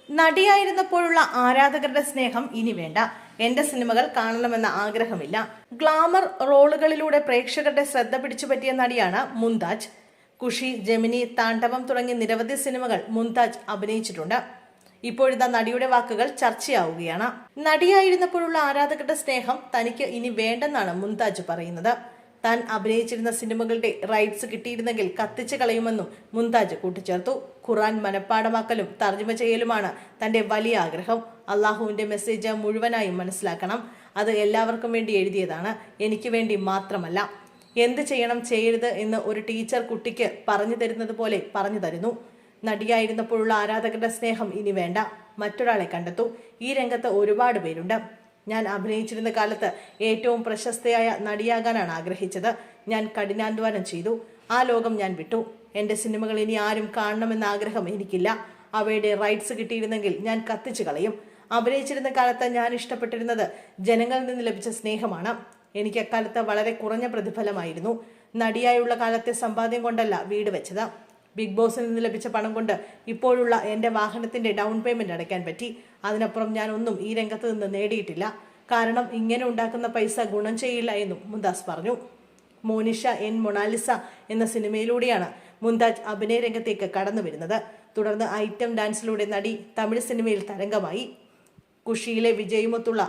നടിയായിരുന്നപ്പോഴുള്ള ആരാധകരുടെ സ്നേഹം ഇനി വേണ്ട. എന്റെ സിനിമകൾ കാണണമെന്ന ആഗ്രഹമില്ല. ഗ്ലാമർ റോളുകളിലൂടെ പ്രേക്ഷകരുടെ ശ്രദ്ധ പിടിച്ചുപറ്റിയ നടിയാണ് മുംതാജ്. കുഷി, ജെമിനി, താണ്ഡവം തുടങ്ങിയ നിരവധി സിനിമകൾ മുംതാജ് അഭിനയിച്ചിട്ടുണ്ട്. ഇപ്പോഴിതാ നടിയുടെ വാക്കുകൾ ചർച്ചയാവുകയാണ്. നടിയായിരുന്നപ്പോഴുള്ള ആരാധകരുടെ സ്നേഹം തനിക്ക് ഇനി വേണ്ടെന്നാണ് മുംതാജ് പറയുന്നത്. താൻ അഭിനയിച്ചിരുന്ന സിനിമകളുടെ റൈറ്റ്സ് കിട്ടിയിരുന്നെങ്കിൽ കത്തിച്ചു കളയുമെന്നും മുംതാജ് കൂട്ടിച്ചേർത്തു. ഖുർആൻ മനഃപ്പാടമാക്കലും തർജ്ജമ ചെയ്യലുമാണ് തന്റെ വലിയ ആഗ്രഹം. അള്ളാഹുവിന്റെ മെസ്സേജ് മുഴുവനായും മനസ്സിലാക്കണം. അത് എല്ലാവർക്കും വേണ്ടി എഴുതിയതാണ്, എനിക്ക് വേണ്ടി മാത്രമല്ല. എന്ത് ചെയ്യണം ചെയ്യരുത് എന്ന് ഒരു ടീച്ചർ കുട്ടിക്ക് പറഞ്ഞു തരുന്നത് പോലെ പറഞ്ഞു തരുന്നു. നടിയായിരുന്നപ്പോഴുള്ള ആരാധകരുടെ സ്നേഹം ഇനി വേണ്ട, മറ്റൊരാളെ കണ്ടെത്തൂ. ഈ രംഗത്ത് ഒരുപാട് പേരുണ്ട്. ഞാൻ അഭിനയിച്ചിരുന്ന കാലത്ത് ഏറ്റവും പ്രശസ്തയായ നടിയാകാനാണ് ആഗ്രഹിച്ചത്. ഞാൻ കഠിനാധ്വാനം ചെയ്തു. ആ ലോകം ഞാൻ വിട്ടു. എൻ്റെ സിനിമകൾ ഇനി ആരും കാണണമെന്ന ആഗ്രഹം എനിക്കില്ല. അവയുടെ റൈറ്റ്സ് കിട്ടിയിരുന്നെങ്കിൽ ഞാൻ കത്തിച്ചു കളയും. അഭിനയിച്ചിരുന്ന കാലത്ത് ഞാൻ ഇഷ്ടപ്പെട്ടിരുന്നത് ജനങ്ങളിൽ നിന്ന് ലഭിച്ച സ്നേഹമാണ്. എനിക്ക് അക്കാലത്ത് വളരെ കുറഞ്ഞ പ്രതിഫലമായിരുന്നു. നടിയായുള്ള കാലത്തെ സമ്പാദ്യം കൊണ്ടല്ല വീട് വെച്ചത്. ബിഗ് ബോസിൽ നിന്ന് ലഭിച്ച പണം കൊണ്ട് ഇപ്പോഴുള്ള എൻ്റെ വാഹനത്തിൻ്റെ ഡൗൺ പേയ്മെൻറ്റ് അടയ്ക്കാൻ പറ്റി. അതിനപ്പുറം ഞാൻ ഒന്നും ഈ രംഗത്ത് നിന്ന് നേടിയിട്ടില്ല. കാരണം ഇങ്ങനെ ഉണ്ടാക്കുന്ന പൈസ ഗുണം ചെയ്യില്ല എന്നും മുംതാസ് പറഞ്ഞു. മോനിഷ എൻ മൊണാലിസ എന്ന സിനിമയിലൂടെയാണ് മുംതാജ് അഭിനയ രംഗത്തേക്ക് കടന്നു വരുന്നത്. തുടർന്ന് ഐറ്റം ഡാൻസിലൂടെ നടി തമിഴ് സിനിമയിൽ തരംഗമായി. കുഷിയിലെ വിജയുമൊത്തുള്ള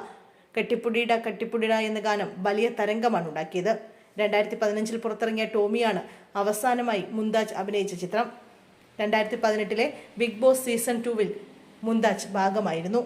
കട്ടിപ്പുടിട എന്ന ഗാനം വലിയ തരംഗമാണ് ഉണ്ടാക്കിയത്. 2015 പുറത്തിറങ്ങിയ ടോമിയാണ് അവസാനമായി മുംതാജ് അഭിനയിച്ച ചിത്രം. 2018 ബിഗ് ബോസ് സീസൺ 2 മുംതാജ് ഭാഗമായിരുന്നു.